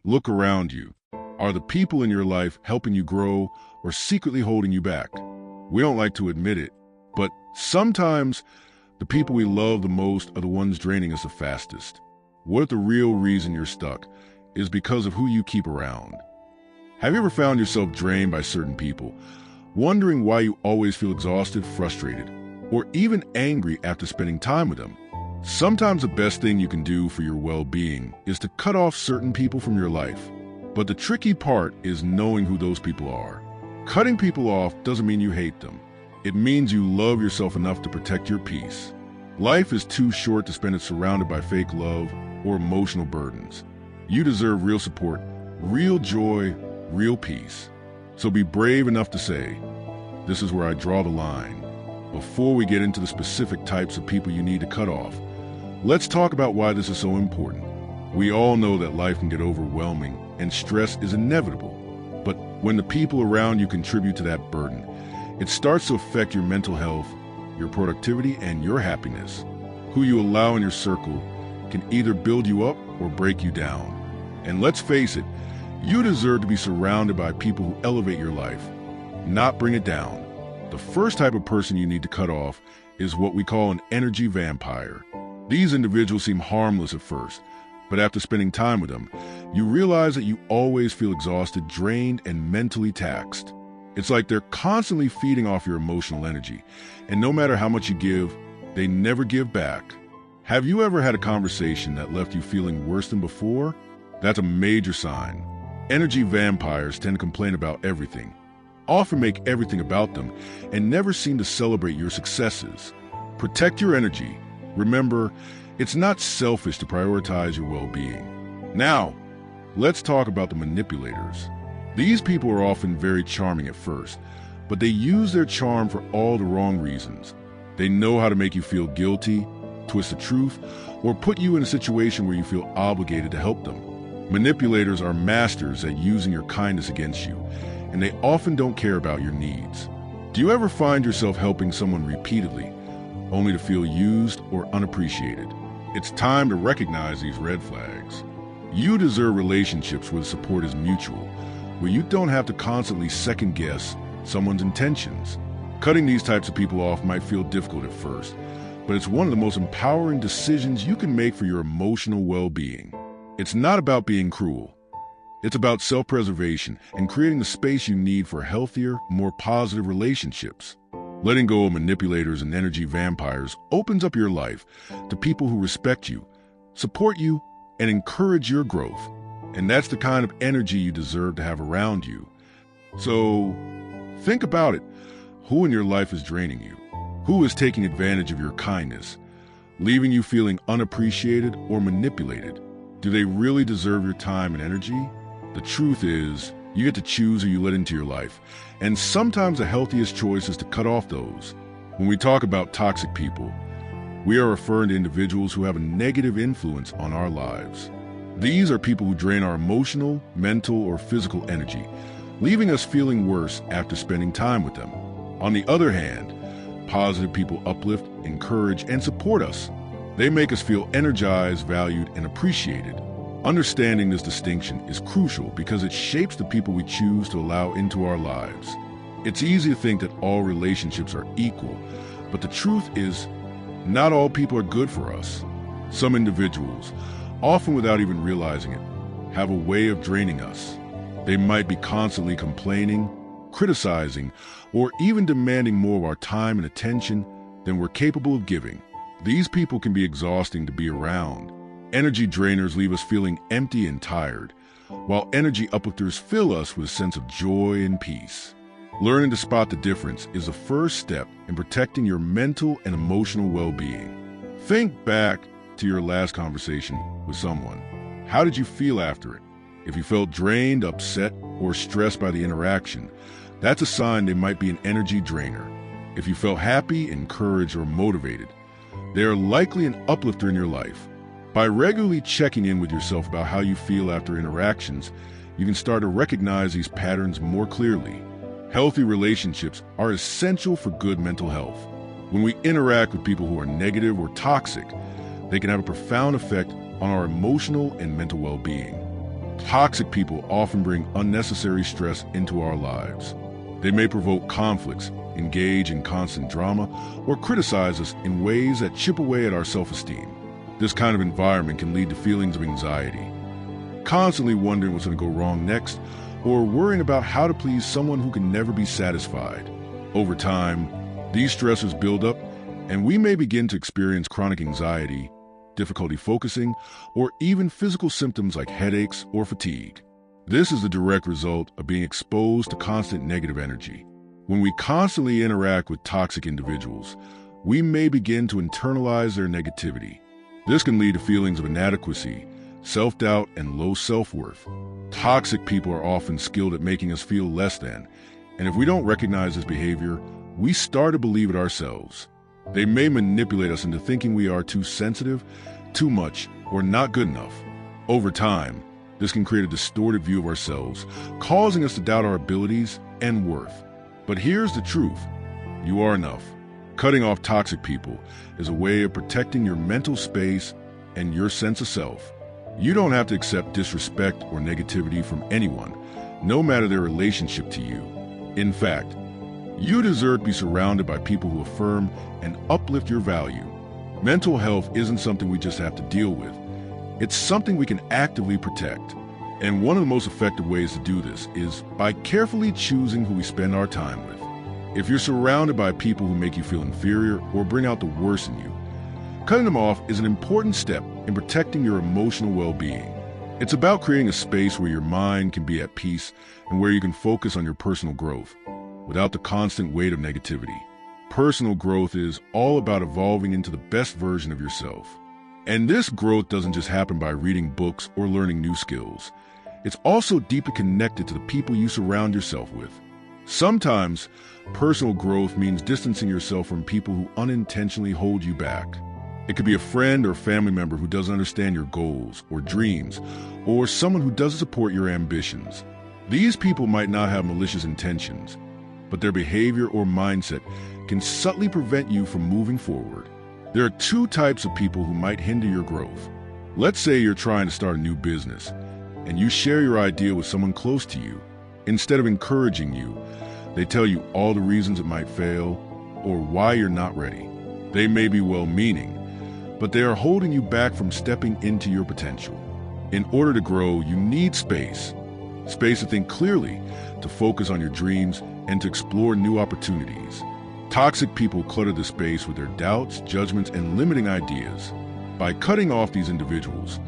Look around you. Are the people in your life helping you grow or secretly holding you back? We don't like to admit it, but sometimes the people we love the most are the ones draining us the fastest. What if the real reason you're stuck is because of who you keep around? Have you ever found yourself drained by certain people, wondering why you always feel exhausted, frustrated, or even angry after spending time with them? Sometimes the best thing you can do for your well-being is to cut off certain people from your life. But the tricky part is knowing who those people are. Cutting people off doesn't mean you hate them. It means you love yourself enough to protect your peace. Life is too short to spend it surrounded by fake love or emotional burdens. You deserve real support, real joy, real peace. So be brave enough to say, this is where I draw the line. Before we get into the specific types of people you need to cut off, let's talk about why this is so important. We all know that life can get overwhelming and stress is inevitable. But when the people around you contribute to that burden, it starts to affect your mental health, your productivity, and your happiness. Who you allow in your circle can either build you up or break you down. And let's face it, you deserve to be surrounded by people who elevate your life, not bring it down. The first type of person you need to cut off is what we call an energy vampire. These individuals seem harmless at first, but after spending time with them, you realize that you always feel exhausted, drained, and mentally taxed. It's like they're constantly feeding off your emotional energy, and no matter how much you give, they never give back. Have you ever had a conversation that left you feeling worse than before? That's a major sign. Energy vampires tend to complain about everything, often make everything about them, and never seem to celebrate your successes. Protect your energy. Remember, it's not selfish to prioritize your well-being. Now, let's talk about the manipulators. These people are often very charming at first, but they use their charm for all the wrong reasons. They know how to make you feel guilty, twist the truth, or put you in a situation where you feel obligated to help them. Manipulators are masters at using your kindness against you, and they often don't care about your needs. Do you ever find yourself helping someone repeatedly, only to feel used or unappreciated? It's time to recognize these red flags. You deserve relationships where the support is mutual, where you don't have to constantly second-guess someone's intentions. Cutting these types of people off might feel difficult at first, but it's one of the most empowering decisions you can make for your emotional well-being. It's not about being cruel. It's about self-preservation and creating the space you need for healthier, more positive relationships. Letting go of manipulators and energy vampires opens up your life to people who respect you, support you, and encourage your growth. And that's the kind of energy you deserve to have around you. So, think about it. Who in your life is draining you? Who is taking advantage of your kindness, leaving you feeling unappreciated or manipulated? Do they really deserve your time and energy? The truth is, you get to choose who you let into your life, and sometimes the healthiest choice is to cut off those. When we talk about toxic people, we are referring to individuals who have a negative influence on our lives. These are people who drain our emotional, mental, or physical energy, leaving us feeling worse after spending time with them. On the other hand, positive people uplift, encourage, and support us. They make us feel energized, valued, and appreciated. Understanding this distinction is crucial because it shapes the people we choose to allow into our lives. It's easy to think that all relationships are equal, but the truth is, not all people are good for us. Some individuals, often without even realizing it, have a way of draining us. They might be constantly complaining, criticizing, or even demanding more of our time and attention than we're capable of giving. These people can be exhausting to be around. Energy drainers leave us feeling empty and tired, while energy uplifters fill us with a sense of joy and peace. Learning to spot the difference is the first step in protecting your mental and emotional well-being. Think back to your last conversation with someone. How did you feel after it? If you felt drained, upset, or stressed by the interaction, that's a sign they might be an energy drainer. If you felt happy, encouraged, or motivated, they are likely an uplifter in your life. By regularly checking in with yourself about how you feel after interactions, you can start to recognize these patterns more clearly. Healthy relationships are essential for good mental health. When we interact with people who are negative or toxic, they can have a profound effect on our emotional and mental well-being. Toxic people often bring unnecessary stress into our lives. They may provoke conflicts, engage in constant drama, or criticize us in ways that chip away at our self-esteem. This kind of environment can lead to feelings of anxiety, constantly wondering what's going to go wrong next, or worrying about how to please someone who can never be satisfied. Over time, these stressors build up, and we may begin to experience chronic anxiety, difficulty focusing, or even physical symptoms like headaches or fatigue. This is the direct result of being exposed to constant negative energy. When we constantly interact with toxic individuals, we may begin to internalize their negativity. This can lead to feelings of inadequacy, self-doubt, and low self-worth. Toxic people are often skilled at making us feel less than, and if we don't recognize this behavior, we start to believe it ourselves. They may manipulate us into thinking we are too sensitive, too much, or not good enough. Over time, this can create a distorted view of ourselves, causing us to doubt our abilities and worth. But here's the truth. You are enough. Cutting off toxic people is a way of protecting your mental space and your sense of self. You don't have to accept disrespect or negativity from anyone, no matter their relationship to you. In fact, you deserve to be surrounded by people who affirm and uplift your value. Mental health isn't something we just have to deal with. It's something we can actively protect. And one of the most effective ways to do this is by carefully choosing who we spend our time with. If you're surrounded by people who make you feel inferior or bring out the worst in you, cutting them off is an important step in protecting your emotional well-being. It's about creating a space where your mind can be at peace and where you can focus on your personal growth without the constant weight of negativity. Personal growth is all about evolving into the best version of yourself. And this growth doesn't just happen by reading books or learning new skills. It's also deeply connected to the people you surround yourself with. Sometimes, personal growth means distancing yourself from people who unintentionally hold you back. It could be a friend or family member who doesn't understand your goals or dreams, or someone who doesn't support your ambitions. These people might not have malicious intentions, but their behavior or mindset can subtly prevent you from moving forward. There are two types of people who might hinder your growth. Let's say you're trying to start a new business, and you share your idea with someone close to you. Instead of encouraging you, they tell you all the reasons it might fail or why you're not ready. They may be well-meaning, but they are holding you back from stepping into your potential. In order to grow, you need space. Space to think clearly, to focus on your dreams, and to explore new opportunities. Toxic people clutter the space with their doubts, judgments, and limiting ideas. By cutting off these individuals,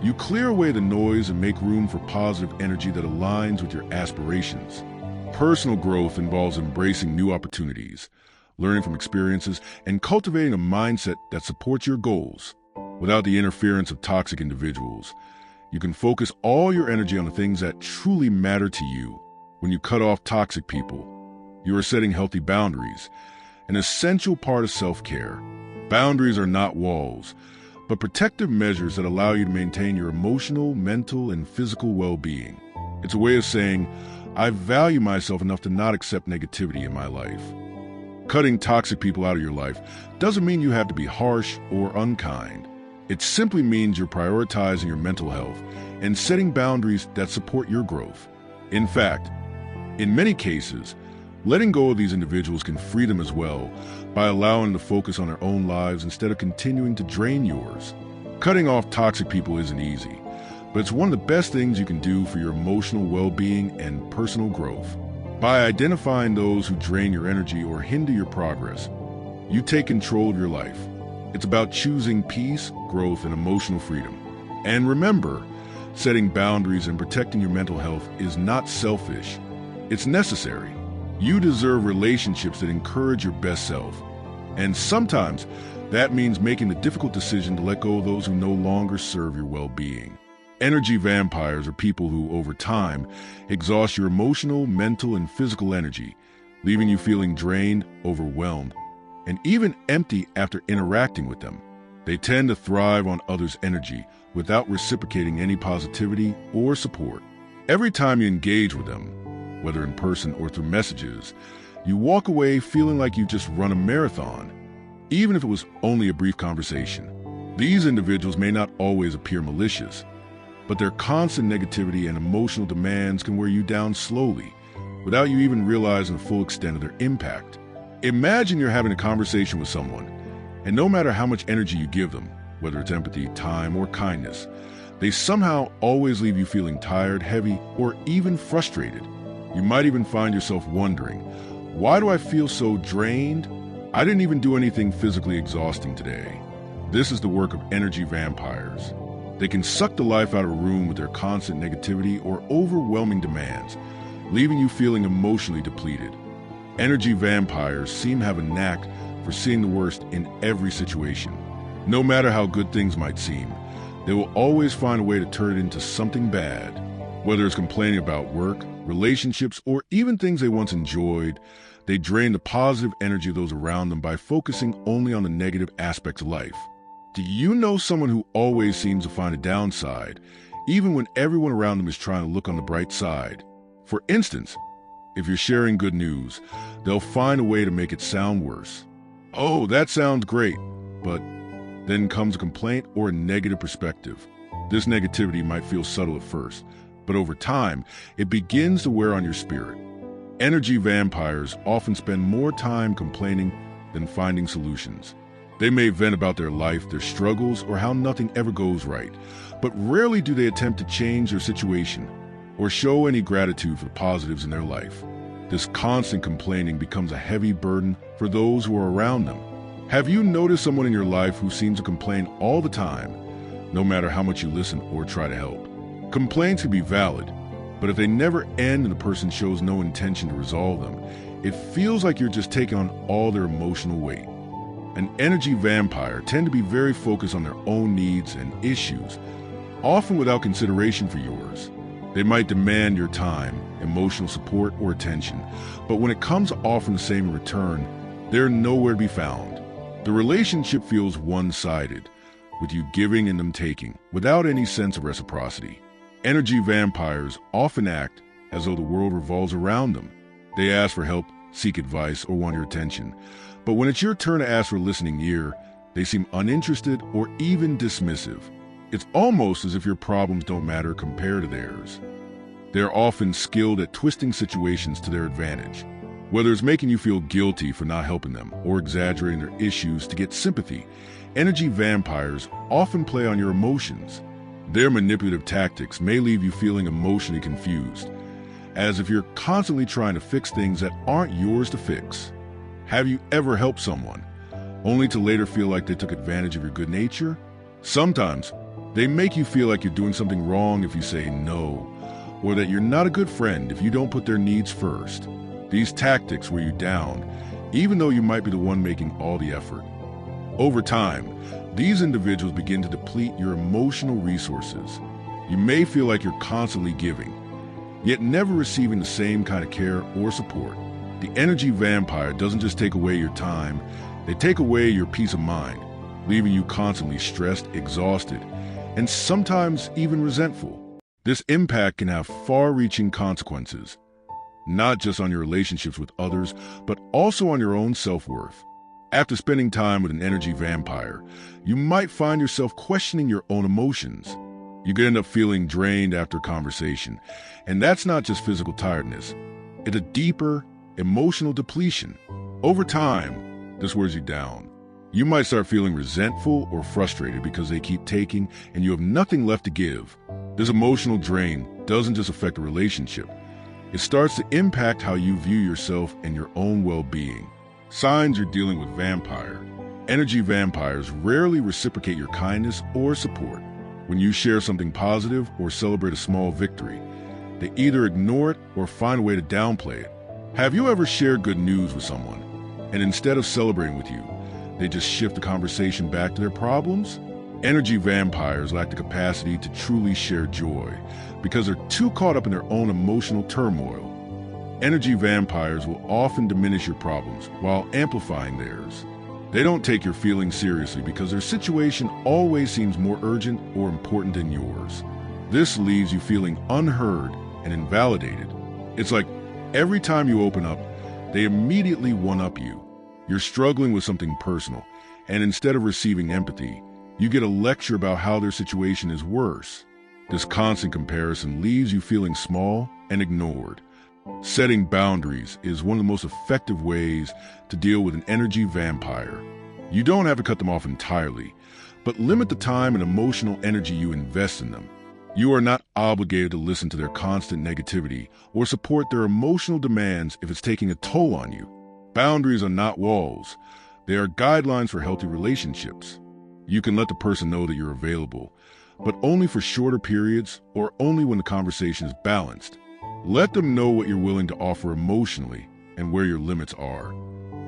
you clear away the noise and make room for positive energy that aligns with your aspirations. Personal growth involves embracing new opportunities, learning from experiences, and cultivating a mindset that supports your goals. Without the interference of toxic individuals, you can focus all your energy on the things that truly matter to you. When you cut off toxic people, you are setting healthy boundaries, an essential part of self-care. Boundaries are not walls, but protective measures that allow you to maintain your emotional, mental, and physical well-being. It's a way of saying, I value myself enough to not accept negativity in my life. Cutting toxic people out of your life doesn't mean you have to be harsh or unkind. It simply means you're prioritizing your mental health and setting boundaries that support your growth. In fact, in many cases, letting go of these individuals can free them as well by allowing them to focus on their own lives instead of continuing to drain yours. Cutting off toxic people isn't easy, but it's one of the best things you can do for your emotional well-being and personal growth. By identifying those who drain your energy or hinder your progress, you take control of your life. It's about choosing peace, growth, and emotional freedom. And remember, setting boundaries and protecting your mental health is not selfish. It's necessary. You deserve relationships that encourage your best self. And sometimes that means making the difficult decision to let go of those who no longer serve your well-being. Energy vampires are people who, over time, exhaust your emotional, mental, and physical energy, leaving you feeling drained, overwhelmed, and even empty after interacting with them. They tend to thrive on others' energy without reciprocating any positivity or support. Every time you engage with them, whether in person or through messages, you walk away feeling like you've just run a marathon, even if it was only a brief conversation. These individuals may not always appear malicious, but their constant negativity and emotional demands can wear you down slowly, without you even realizing the full extent of their impact. Imagine you're having a conversation with someone, and no matter how much energy you give them, whether it's empathy, time, or kindness, they somehow always leave you feeling tired, heavy, or even frustrated. You might even find yourself wondering, why do I feel so drained? I didn't even do anything physically exhausting today. This is the work of energy vampires. They can suck the life out of a room with their constant negativity or overwhelming demands, leaving you feeling emotionally depleted. Energy vampires seem to have a knack for seeing the worst in every situation. No matter how good things might seem, they will always find a way to turn it into something bad. Whether it's complaining about work, relationships, or even things they once enjoyed, they drain the positive energy of those around them by focusing only on the negative aspects of life. Do you know someone who always seems to find a downside, even when everyone around them is trying to look on the bright side? For instance, if you're sharing good news, they'll find a way to make it sound worse. Oh, that sounds great, but then comes a complaint or a negative perspective. This negativity might feel subtle at first, but over time, it begins to wear on your spirit. Energy vampires often spend more time complaining than finding solutions. They may vent about their life, their struggles, or how nothing ever goes right, but rarely do they attempt to change their situation or show any gratitude for the positives in their life. This constant complaining becomes a heavy burden for those who are around them. Have you noticed someone in your life who seems to complain all the time, no matter how much you listen or try to help? Complaints can be valid, but if they never end and the person shows no intention to resolve them, it feels like you're just taking on all their emotional weight. An energy vampire tend to be very focused on their own needs and issues, often without consideration for yours. They might demand your time, emotional support, or attention, but when it comes to offering the same in return, they're nowhere to be found. The relationship feels one-sided, with you giving and them taking, without any sense of reciprocity. Energy vampires often act as though the world revolves around them. They ask for help, seek advice, or want your attention. But when it's your turn to ask for a listening ear, they seem uninterested or even dismissive. It's almost as if your problems don't matter compared to theirs. They're often skilled at twisting situations to their advantage, whether it's making you feel guilty for not helping them or exaggerating their issues to get sympathy. Energy vampires often play on your emotions. Their manipulative tactics may leave you feeling emotionally confused, as if you're constantly trying to fix things that aren't yours to fix. Have you ever helped someone, only to later feel like they took advantage of your good nature? Sometimes, they make you feel like you're doing something wrong if you say no, or that you're not a good friend if you don't put their needs first. These tactics wear you down, even though you might be the one making all the effort. Over time, these individuals begin to deplete your emotional resources. You may feel like you're constantly giving, yet never receiving the same kind of care or support. The energy vampire doesn't just take away your time, they take away your peace of mind, leaving you constantly stressed, exhausted, and sometimes even resentful. This impact can have far-reaching consequences, not just on your relationships with others, but also on your own self-worth. After spending time with an energy vampire, you might find yourself questioning your own emotions. You could end up feeling drained after a conversation, and that's not just physical tiredness. It's a deeper, emotional depletion. Over time, this wears you down. You might start feeling resentful or frustrated because they keep taking and you have nothing left to give. This emotional drain doesn't just affect a relationship. It starts to impact how you view yourself and your own well-being. Signs you're dealing with vampire. Energy vampires rarely reciprocate your kindness or support. When you share something positive or celebrate a small victory, they either ignore it or find a way to downplay it. Have you ever shared good news with someone, and instead of celebrating with you, they just shift the conversation back to their problems? Energy vampires lack the capacity to truly share joy because they're too caught up in their own emotional turmoil. Energy vampires will often diminish your problems while amplifying theirs. They don't take your feelings seriously because their situation always seems more urgent or important than yours. This leaves you feeling unheard and invalidated. It's like every time you open up, they immediately one-up you. You're struggling with something personal, and instead of receiving empathy, you get a lecture about how their situation is worse. This constant comparison leaves you feeling small and ignored. Setting boundaries is one of the most effective ways to deal with an energy vampire. You don't have to cut them off entirely, but limit the time and emotional energy you invest in them. You are not obligated to listen to their constant negativity or support their emotional demands if it's taking a toll on you. Boundaries are not walls. They are guidelines for healthy relationships. You can let the person know that you're available, but only for shorter periods or only when the conversation is balanced. Let them know what you're willing to offer emotionally and where your limits are.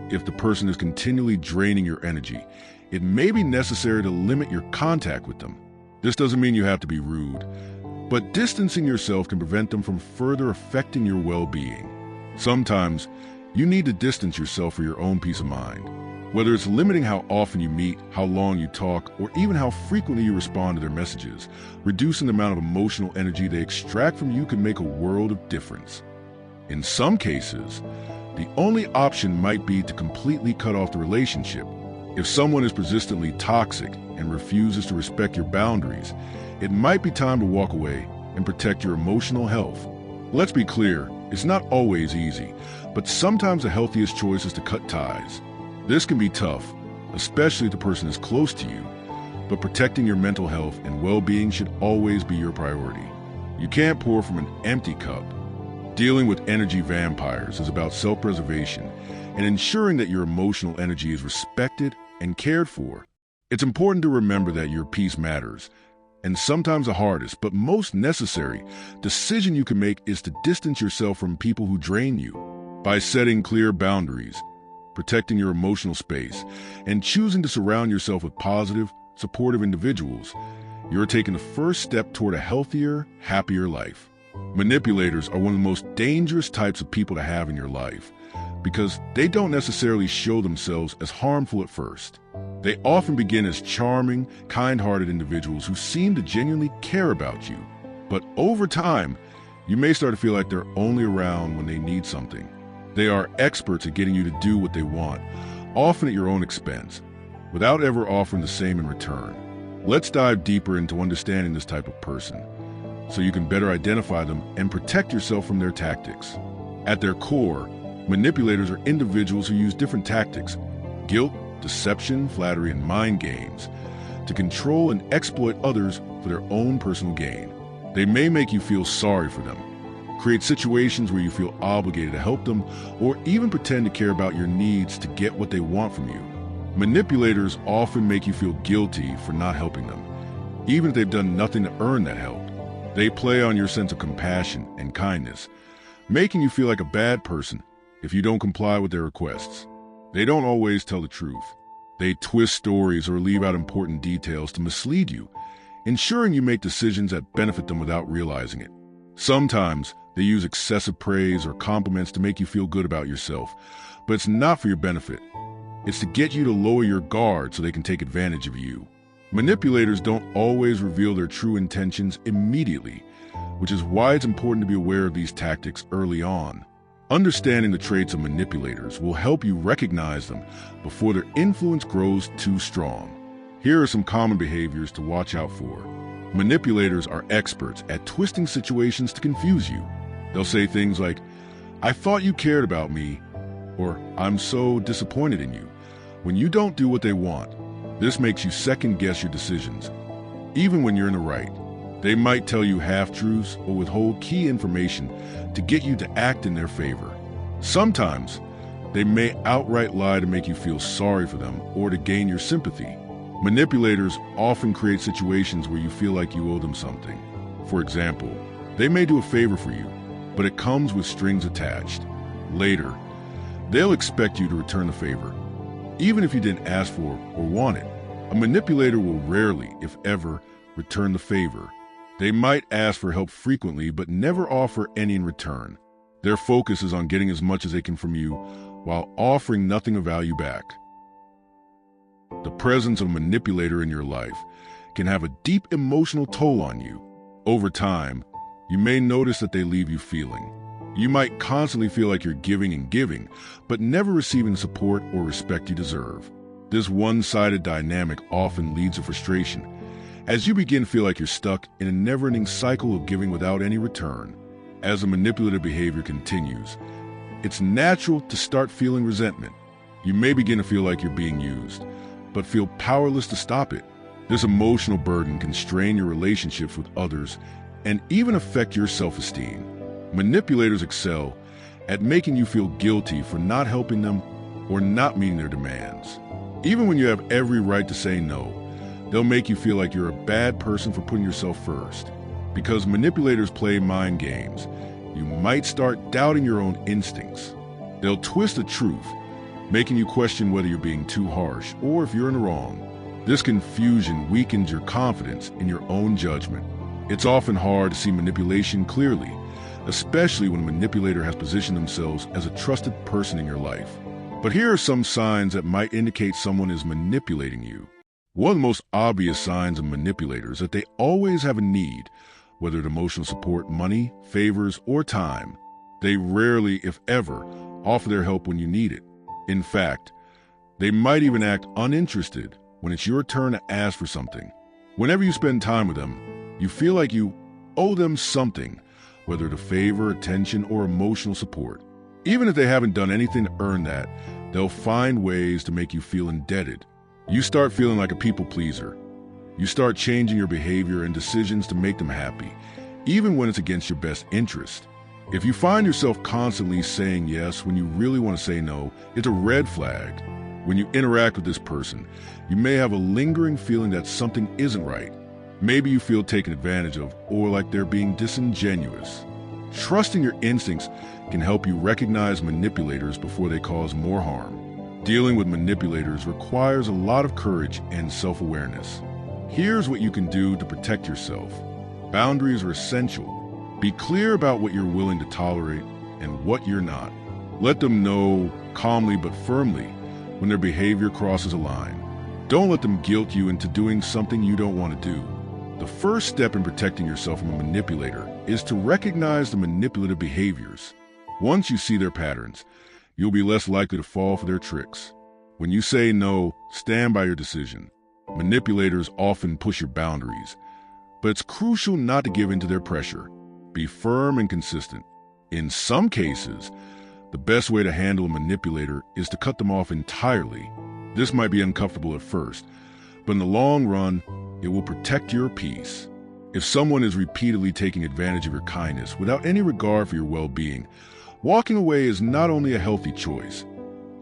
If the person is continually draining your energy, it may be necessary to limit your contact with them. This doesn't mean you have to be rude, but distancing yourself can prevent them from further affecting your well-being. Sometimes, you need to distance yourself for your own peace of mind. Whether it's limiting how often you meet, how long you talk, or even how frequently you respond to their messages, reducing the amount of emotional energy they extract from you can make a world of difference. In some cases, the only option might be to completely cut off the relationship. If someone is persistently toxic and refuses to respect your boundaries, it might be time to walk away and protect your emotional health. Let's be clear, it's not always easy, but sometimes the healthiest choice is to cut ties. This can be tough, especially if the person is close to you, but protecting your mental health and well-being should always be your priority. You can't pour from an empty cup. Dealing with energy vampires is about self-preservation and ensuring that your emotional energy is respected and cared for. It's important to remember that your peace matters, and sometimes the hardest, but most necessary, decision you can make is to distance yourself from people who drain you. By setting clear boundaries, protecting your emotional space, and choosing to surround yourself with positive, supportive individuals, you're taking the first step toward a healthier, happier life. Manipulators are one of the most dangerous types of people to have in your life because they don't necessarily show themselves as harmful at first. They often begin as charming, kind-hearted individuals who seem to genuinely care about you. But over time, you may start to feel like they're only around when they need something. They are experts at getting you to do what they want, often at your own expense, without ever offering the same in return. Let's dive deeper into understanding this type of person, so you can better identify them and protect yourself from their tactics. At their core, manipulators are individuals who use different tactics, guilt, deception, flattery, and mind games, to control and exploit others for their own personal gain. They may make you feel sorry for them, create situations where you feel obligated to help them, or even pretend to care about your needs to get what they want from you. Manipulators often make you feel guilty for not helping them, even if they've done nothing to earn that help. They play on your sense of compassion and kindness, making you feel like a bad person if you don't comply with their requests. They don't always tell the truth. They twist stories or leave out important details to mislead you, ensuring you make decisions that benefit them without realizing it. Sometimes they use excessive praise or compliments to make you feel good about yourself, but it's not for your benefit. It's to get you to lower your guard so they can take advantage of you. Manipulators don't always reveal their true intentions immediately, which is why it's important to be aware of these tactics early on. Understanding the traits of manipulators will help you recognize them before their influence grows too strong. Here are some common behaviors to watch out for. Manipulators are experts at twisting situations to confuse you. They'll say things like, "I thought you cared about me," or "I'm so disappointed in you," when you don't do what they want. This makes you second-guess your decisions, even when you're in the right. They might tell you half-truths or withhold key information to get you to act in their favor. Sometimes, they may outright lie to make you feel sorry for them or to gain your sympathy. Manipulators often create situations where you feel like you owe them something. For example, they may do a favor for you, but it comes with strings attached. Later, they'll expect you to return the favor, even if you didn't ask for or want it. A manipulator will rarely, if ever, return the favor. They might ask for help frequently, but never offer any in return. Their focus is on getting as much as they can from you, while offering nothing of value back. The presence of a manipulator in your life can have a deep emotional toll on you. Over time, you may notice that they leave you feeling. You might constantly feel like you're giving and giving, but never receiving the support or respect you deserve. This one-sided dynamic often leads to frustration, As you begin to feel like you're stuck in a never-ending cycle of giving without any return, as the manipulative behavior continues, it's natural to start feeling resentment. You may begin to feel like you're being used, but feel powerless to stop it. This emotional burden can strain your relationships with others and even affect your self-esteem. Manipulators excel at making you feel guilty for not helping them or not meeting their demands. Even when you have every right to say no, they'll make you feel like you're a bad person for putting yourself first. Because manipulators play mind games, you might start doubting your own instincts. They'll twist the truth, making you question whether you're being too harsh or if you're in the wrong. This confusion weakens your confidence in your own judgment. It's often hard to see manipulation clearly, especially when a manipulator has positioned themselves as a trusted person in your life. But here are some signs that might indicate someone is manipulating you. One of the most obvious signs of manipulators is that they always have a need, whether it's emotional support, money, favors, or time. They rarely, if ever, offer their help when you need it. In fact, they might even act uninterested when it's your turn to ask for something. Whenever you spend time with them, you feel like you owe them something, whether it's a favor, attention, or emotional support. Even if they haven't done anything to earn that, they'll find ways to make you feel indebted. You start feeling like a people pleaser. You start changing your behavior and decisions to make them happy, even when it's against your best interest. If you find yourself constantly saying yes when you really want to say no, it's a red flag. When you interact with this person, you may have a lingering feeling that something isn't right. Maybe you feel taken advantage of or like they're being disingenuous. Trusting your instincts can help you recognize manipulators before they cause more harm. Dealing with manipulators requires a lot of courage and self-awareness. Here's what you can do to protect yourself. Boundaries are essential. Be clear about what you're willing to tolerate and what you're not. Let them know calmly but firmly when their behavior crosses a line. Don't let them guilt you into doing something you don't want to do. The first step in protecting yourself from a manipulator is to recognize the manipulative behaviors. Once you see their patterns, you'll be less likely to fall for their tricks. When you say no, stand by your decision. Manipulators often push your boundaries, but it's crucial not to give in to their pressure. Be firm and consistent. In some cases, the best way to handle a manipulator is to cut them off entirely. This might be uncomfortable at first, but in the long run, it will protect your peace. If someone is repeatedly taking advantage of your kindness without any regard for your well-being, walking away is not only a healthy choice,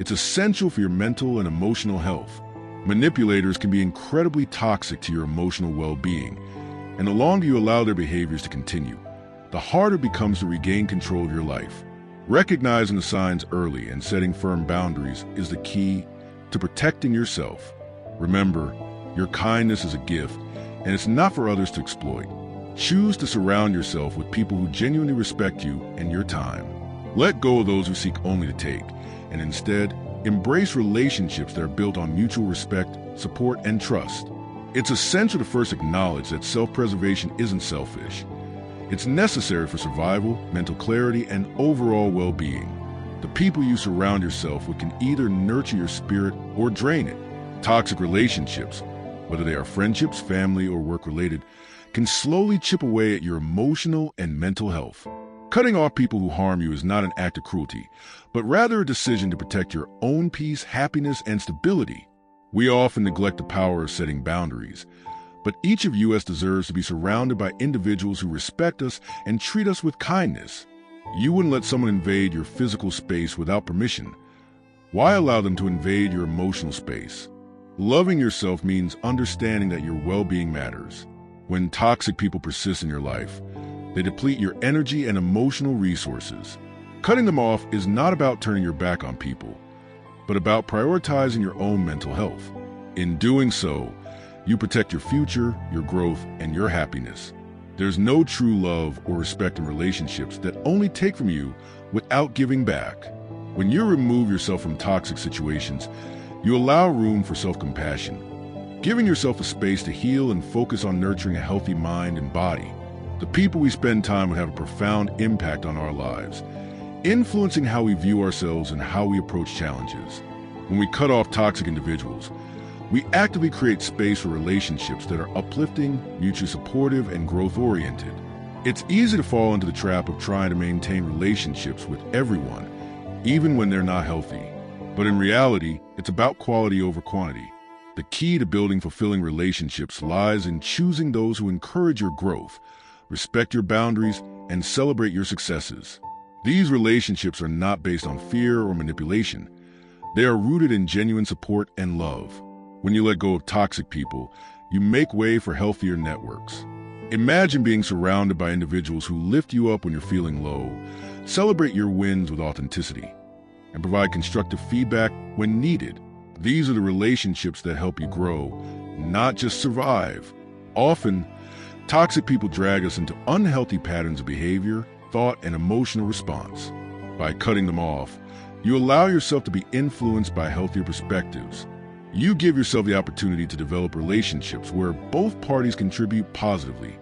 it's essential for your mental and emotional health. Manipulators can be incredibly toxic to your emotional well-being, and the longer you allow their behaviors to continue, the harder it becomes to regain control of your life. Recognizing the signs early and setting firm boundaries is the key to protecting yourself. Remember, your kindness is a gift, and it's not for others to exploit. Choose to surround yourself with people who genuinely respect you and your time. Let go of those who seek only to take, and instead, embrace relationships that are built on mutual respect, support, and trust. It's essential to first acknowledge that self-preservation isn't selfish. It's necessary for survival, mental clarity, and overall well-being. The people you surround yourself with can either nurture your spirit or drain it. Toxic relationships, whether they are friendships, family, or work-related, can slowly chip away at your emotional and mental health. Cutting off people who harm you is not an act of cruelty, but rather a decision to protect your own peace, happiness, and stability. We often neglect the power of setting boundaries, but each of us deserves to be surrounded by individuals who respect us and treat us with kindness. You wouldn't let someone invade your physical space without permission. Why allow them to invade your emotional space? Loving yourself means understanding that your well-being matters. When toxic people persist in your life, they deplete your energy and emotional resources. Cutting them off is not about turning your back on people, but about prioritizing your own mental health. In doing so, you protect your future, your growth, and your happiness. There's no true love or respect in relationships that only take from you without giving back. When you remove yourself from toxic situations, you allow room for self-compassion, giving yourself a space to heal and focus on nurturing a healthy mind and body. The people we spend time with have a profound impact on our lives, influencing how we view ourselves and how we approach challenges. When we cut off toxic individuals, We actively create space for relationships that are uplifting, mutually supportive, and growth-oriented. It's easy to fall into the trap of trying to maintain relationships with everyone, even when they're not healthy. But in reality, it's about quality over quantity. The key to building fulfilling relationships lies in choosing those who encourage your growth, respect your boundaries, and celebrate your successes. These relationships are not based on fear or manipulation. They are rooted in genuine support and love. When you let go of toxic people, you make way for healthier networks. Imagine being surrounded by individuals who lift you up when you're feeling low, celebrate your wins with authenticity, and provide constructive feedback when needed. These are the relationships that help you grow, not just survive. Often, toxic people drag us into unhealthy patterns of behavior, thought, and emotional response. By cutting them off, you allow yourself to be influenced by healthier perspectives. You give yourself the opportunity to develop relationships where both parties contribute positively,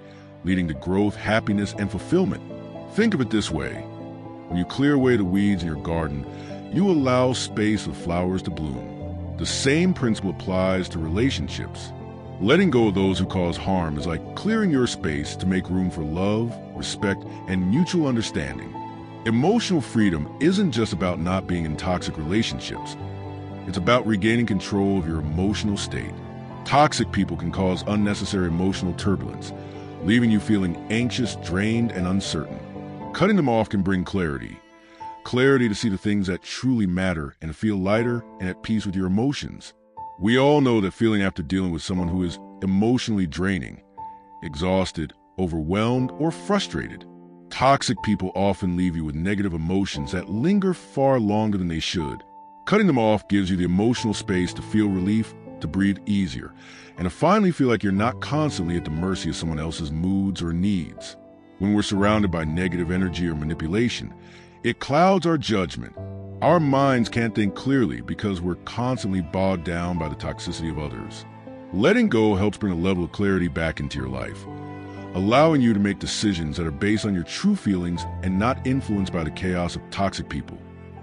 leading to growth, happiness, and fulfillment. Think of it this way. When you clear away the weeds in your garden, you allow space for flowers to bloom. The same principle applies to relationships. Letting go of those who cause harm is like clearing your space to make room for love, respect, and mutual understanding. Emotional freedom isn't just about not being in toxic relationships. It's about regaining control of your emotional state. Toxic people can cause unnecessary emotional turbulence, leaving you feeling anxious, drained, and uncertain. Cutting them off can bring clarity. Clarity to see the things that truly matter and to feel lighter and at peace with your emotions. We all know that feeling after dealing with someone who is emotionally draining, exhausted, overwhelmed, or frustrated. Toxic people often leave you with negative emotions that linger far longer than they should. Cutting them off gives you the emotional space to feel relief, to breathe easier, and to finally feel like you're not constantly at the mercy of someone else's moods or needs. When we're surrounded by negative energy or manipulation, it clouds our judgment. Our minds can't think clearly because we're constantly bogged down by the toxicity of others. Letting go helps bring a level of clarity back into your life, allowing you to make decisions that are based on your true feelings and not influenced by the chaos of toxic people.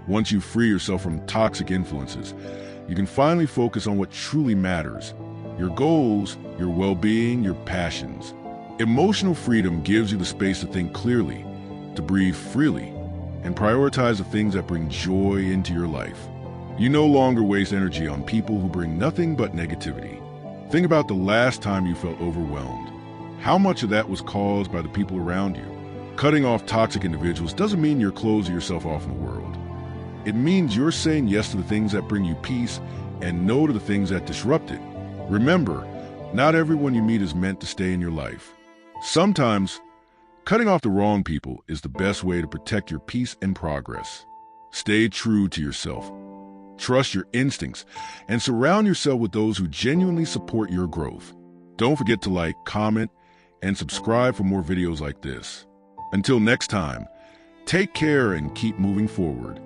Once you free yourself from toxic influences, you can finally focus on what truly matters: your goals, your well-being, your passions. Emotional freedom gives you the space to think clearly, to breathe freely, and prioritize the things that bring joy into your life. You no longer waste energy on people who bring nothing but negativity. Think about the last time you felt overwhelmed. How much of that was caused by the people around you? Cutting off toxic individuals doesn't mean you're closing yourself off from the world. It means you're saying yes to the things that bring you peace and no to the things that disrupt it. Remember, not everyone you meet is meant to stay in your life. Sometimes, cutting off the wrong people is the best way to protect your peace and progress. Stay true to yourself. Trust your instincts and surround yourself with those who genuinely support your growth. Don't forget to like, comment, and subscribe for more videos like this. Until next time, take care and keep moving forward.